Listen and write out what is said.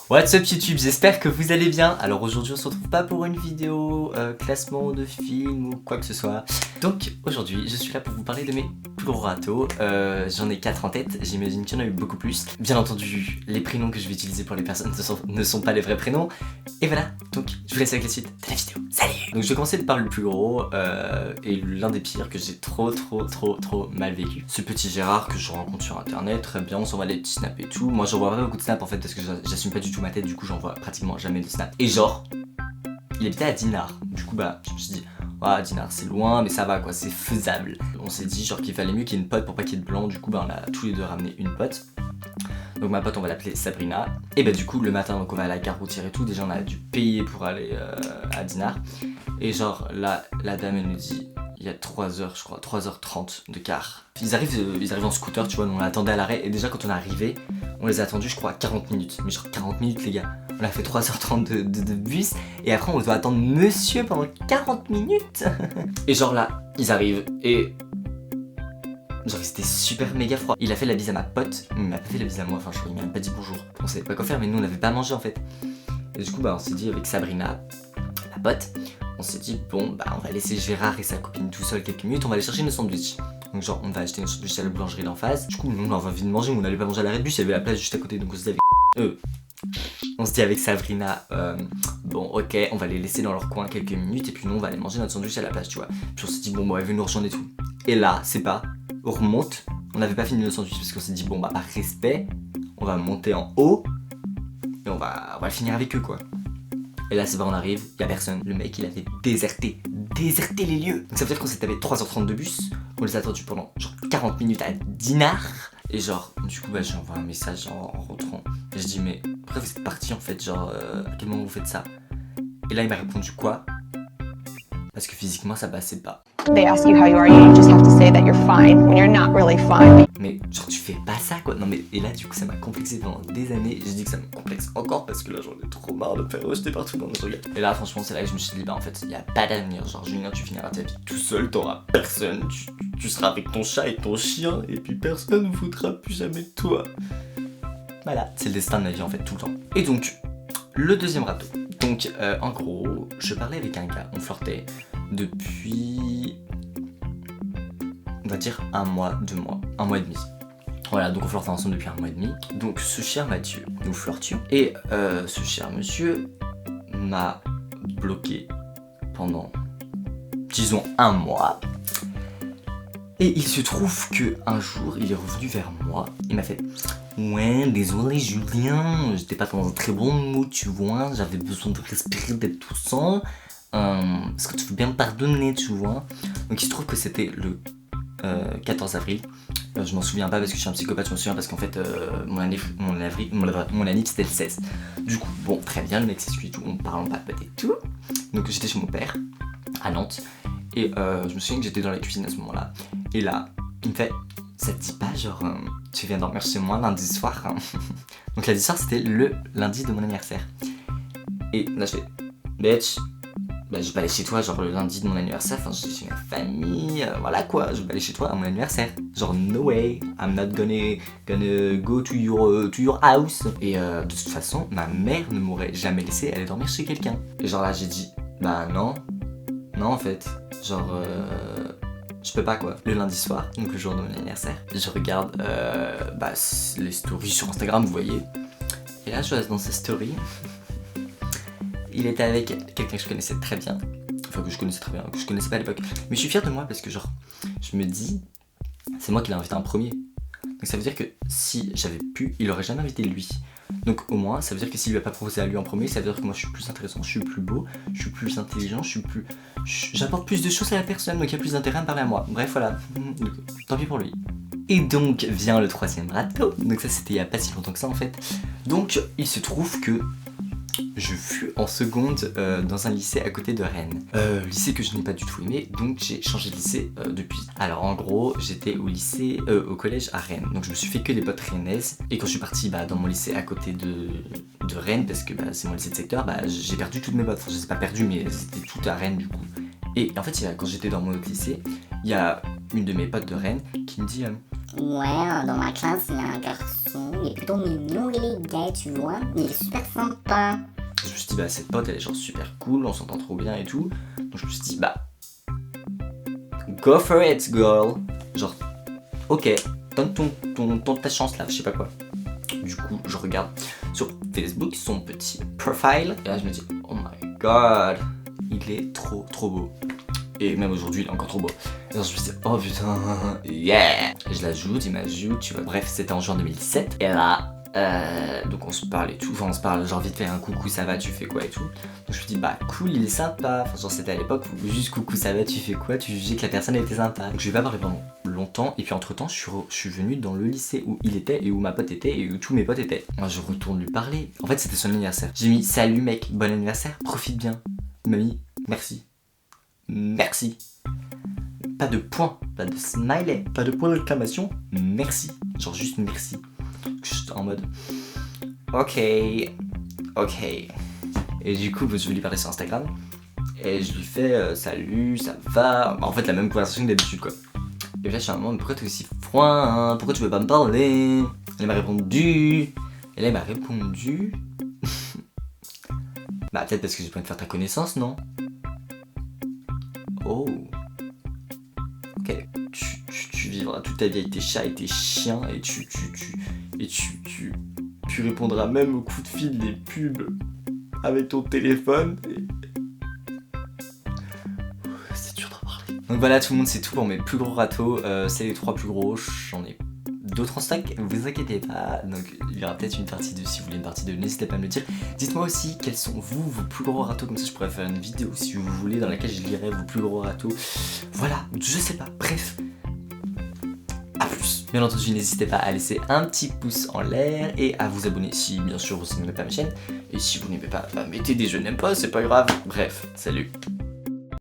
What's up YouTube, j'espère que vous allez bien. Alors aujourd'hui on se retrouve pas pour une vidéo classement de films ou quoi que ce soit. Donc aujourd'hui je suis là pour vous parler de mes plus gros râteaux. J'en ai 4 en tête, j'imagine qu'il y en a eu beaucoup plus. Bien entendu les prénoms que je vais utiliser pour les personnes ne sont pas les vrais prénoms. Et voilà, donc je vous laisse avec la suite de la vidéo. Salut. Donc je vais commencer par le plus gros et l'un des pires que j'ai trop mal vécu. Ce petit Gérard que je rencontre sur internet, très bien, on s'envoie des petits snaps et tout. Moi j'envoie pas beaucoup de snaps en fait parce que j'assume pas du tout ma tête, du coup j'envoie pratiquement jamais de snaps. Et genre, il habitait à Dinard, du coup bah je me suis dit, ah Dinard c'est loin mais ça va quoi, c'est faisable. On s'est dit genre qu'il fallait mieux qu'il y ait une pote pour pas qu'il y ait de blanc, du coup bah on a tous les deux ramené une pote. Donc ma pote on va l'appeler Sabrina. Et bah du coup le matin donc on va à la gare routière et tout, déjà on a dû payer pour aller à Dinard. Et genre là la dame elle nous dit, il y a 3 heures je crois, 3h30 de car. Ils arrivent en scooter tu vois, nous on attendait à l'arrêt et déjà quand on est arrivé, on les a attendus je crois 40 minutes. Mais genre 40 minutes les gars. On a fait 3h30 de bus et après on doit attendre monsieur pendant 40 minutes. Et genre là, ils arrivent et genre c'était super méga froid. Il a fait la bise à ma pote, mais il m'a pas fait la bise à moi, enfin je crois qu'il m'a même pas dit bonjour. On savait pas quoi faire mais nous on avait pas mangé en fait. Et du coup bah on s'est dit avec Sabrina, ma pote, on s'est dit bon bah on va laisser Gérard et sa copine tout seul quelques minutes, on va aller chercher nos sandwichs. Donc genre on va acheter nos sandwichs à la boulangerie d'en face. Du coup nous on avait envie de manger mais on allait pas manger à l'arrêt de bus, il y avait la place juste à côté donc on se dit avec on se dit avec Sabrina, bon ok, on va les laisser dans leur coin quelques minutes et puis nous on va aller manger notre sandwich à la place tu vois. Puis on s'est dit bon elle veut nous rejoindre et tout. Et là c'est pas, on remonte, on n'avait pas fini le sandwich parce qu'on s'est dit bon bah par respect, on va monter en haut et on va finir avec eux quoi. Et là c'est pas on arrive, y a personne, le mec il avait déserté les lieux. Donc ça veut dire qu'on s'est tapé 3h30 de bus, on les a attendus pendant genre 40 minutes à Dinard. Et genre, du coup, bah, j'envoie un message en rentrant. Et je dis, mais pourquoi vous êtes partis en fait? Genre, à quel moment vous faites ça? Et là, il m'a répondu quoi? Parce que physiquement, ça passait pas. They ask you how you are, you just have to say that you're fine when you're not really fine. Mais genre, tu fais pas ça quoi. Non, mais et là, du coup, ça m'a complexé pendant des années. Je dis que ça me complexe encore parce que là, j'en ai trop marre de me faire rejeter partout dans mes regards. Et là, franchement, c'est là que je me suis dit, bah en fait, il y a pas d'avenir. Genre, Julien, tu finiras ta vie tout seul, t'auras personne. Tu seras avec ton chat et ton chien, et puis personne ne voudra plus jamais de toi. Voilà, c'est le destin de ma vie en fait, tout le temps. Et donc, le deuxième râteau. Donc, en gros, je parlais avec un gars, on flirtait depuis, on va dire 1 mois, 2 mois, 1 mois et demi. Voilà, donc on flirtait ensemble depuis 1 mois et demi. Donc, ce cher Mathieu, nous flirtions, et ce cher monsieur m'a bloqué pendant, disons, 1 mois. Et il se trouve que un jour, il est revenu vers moi, il m'a fait « Ouais, désolé Julien, j'étais pas dans un très bon mood, tu vois, j'avais besoin de respirer, d'être tout seul, est-ce que tu veux bien me pardonner, tu vois ?» Donc il se trouve que c'était le 14 avril, je m'en souviens pas parce que je suis un psychopathe, je m'en souviens parce qu'en fait mon anniv c'était le 16. Du coup, bon, très bien, le mec s'excuse, on parle en papote et tout. Donc j'étais chez mon père, à Nantes. Et je me souviens que j'étais dans la cuisine à ce moment-là. Et là, il me fait, ça te dit pas genre, tu viens dormir chez moi lundi soir hein. Donc lundi soir, c'était le lundi de mon anniversaire. Et là, je fais, bitch, bah je vais pas aller chez toi genre le lundi de mon anniversaire. Enfin, j'ai ma famille, voilà quoi, je vais pas aller chez toi à mon anniversaire. Genre, no way, I'm not gonna go to your house. Et de toute façon, ma mère ne m'aurait jamais laissé aller dormir chez quelqu'un. Et genre là, j'ai dit, bah non en fait, genre je peux pas quoi. Le lundi soir, donc le jour de mon anniversaire, je regarde les stories sur Instagram, vous voyez. Et là je vois dans ses stories, il était avec quelqu'un que je connaissais très bien. Enfin que je connaissais très bien, que je connaissais pas à l'époque. Mais je suis fier de moi parce que genre, je me dis, c'est moi qui l'ai invité en premier. Donc ça veut dire que si j'avais pu, il aurait jamais invité lui. Donc au moins, ça veut dire que s'il lui a pas proposé à lui en premier, ça veut dire que moi je suis plus intéressant, je suis plus beau, je suis plus intelligent, j'apporte plus de choses à la personne, donc il y a plus d'intérêt à me parler à moi. Bref, voilà, donc, tant pis pour lui. Et donc vient le troisième râteau, donc ça c'était il y a pas si longtemps que ça en fait. Donc il se trouve que je fus en seconde dans un lycée à côté de Rennes. Lycée que je n'ai pas du tout aimé, donc j'ai changé de lycée depuis. Alors en gros, j'étais au collège à Rennes, donc je me suis fait que des potes rennaises. Et quand je suis parti dans mon lycée à côté de Rennes, parce que c'est mon lycée de secteur, j'ai perdu toutes mes potes. Enfin, je les ai pas perdues, mais elles étaient toutes à Rennes du coup. Et en fait, quand j'étais dans mon autre lycée, il y a une de mes potes de Rennes qui me dit Ouais, dans ma classe, il y a un garçon, il est plutôt mignon, il est gay, tu vois, il est super sympa. Je me suis dit, bah, cette pote, elle est genre super cool, on s'entend trop bien et tout. Donc je me suis dit, bah, go for it, girl. Genre, ok, donne ta chance là, je sais pas quoi. Du coup, je regarde sur Facebook son petit profile. Et là, je me dis, oh my god, il est trop beau. Et même aujourd'hui, il est encore trop beau. Et alors, je me suis dit, oh putain, yeah. Et je l'ajoute, il m'ajoute, tu vois. Bref, c'était en juin 2017. Et là, donc on se parle et tout. Enfin, on se parle genre vite fait un coucou, ça va, tu fais quoi et tout. Donc je me suis dit, bah cool, il est sympa. Enfin, genre, c'était à l'époque où juste coucou, ça va, tu fais quoi, tu jugeais que la personne était sympa. Donc je lui ai pas parlé pendant longtemps. Et puis entre temps, je suis venu dans le lycée où il était et où ma pote était et où tous mes potes étaient. Moi, je retourne lui parler. En fait, c'était son anniversaire. J'ai mis, salut mec, bon anniversaire, profite bien. Il m'a mis, merci. Merci. Pas de point, pas de smiley, pas de point d'exclamation, merci. Genre juste merci. Juste en mode ok. Et du coup, je vais lui parler sur Instagram. Et je lui fais salut, ça va. En fait, la même conversation que d'habitude quoi. Et puis là, je suis un moment, pourquoi t'es aussi froid hein? Pourquoi tu veux pas me parler? Elle m'a répondu. Et là, il m'a répondu. Bah, peut-être parce que j'ai pas envie de faire ta connaissance, non? Oh. Ok. Tu vivras toute ta vie avec tes chats et tes chiens et tu répondras même aux coups de fil des pubs avec ton téléphone. C'est dur d'en parler. Donc voilà tout le monde, c'est tout pour mes plus gros râteaux. C'est les 3 plus gros, j'en ai d'autres en stock, vous inquiétez pas. Donc il y aura peut-être une partie 2, si vous voulez une partie 2, n'hésitez pas à me le dire. Dites-moi aussi quels sont vos plus gros râteaux, comme ça je pourrais faire une vidéo si vous voulez dans laquelle je lirai vos plus gros râteaux. Voilà, je sais pas, bref. A plus. Bien entendu, n'hésitez pas à laisser un petit pouce en l'air et à vous abonner si bien sûr vous n'aimez pas ma chaîne. Et si vous n'aimez pas, bah mettez des je n'aime pas, c'est pas grave. Bref, salut.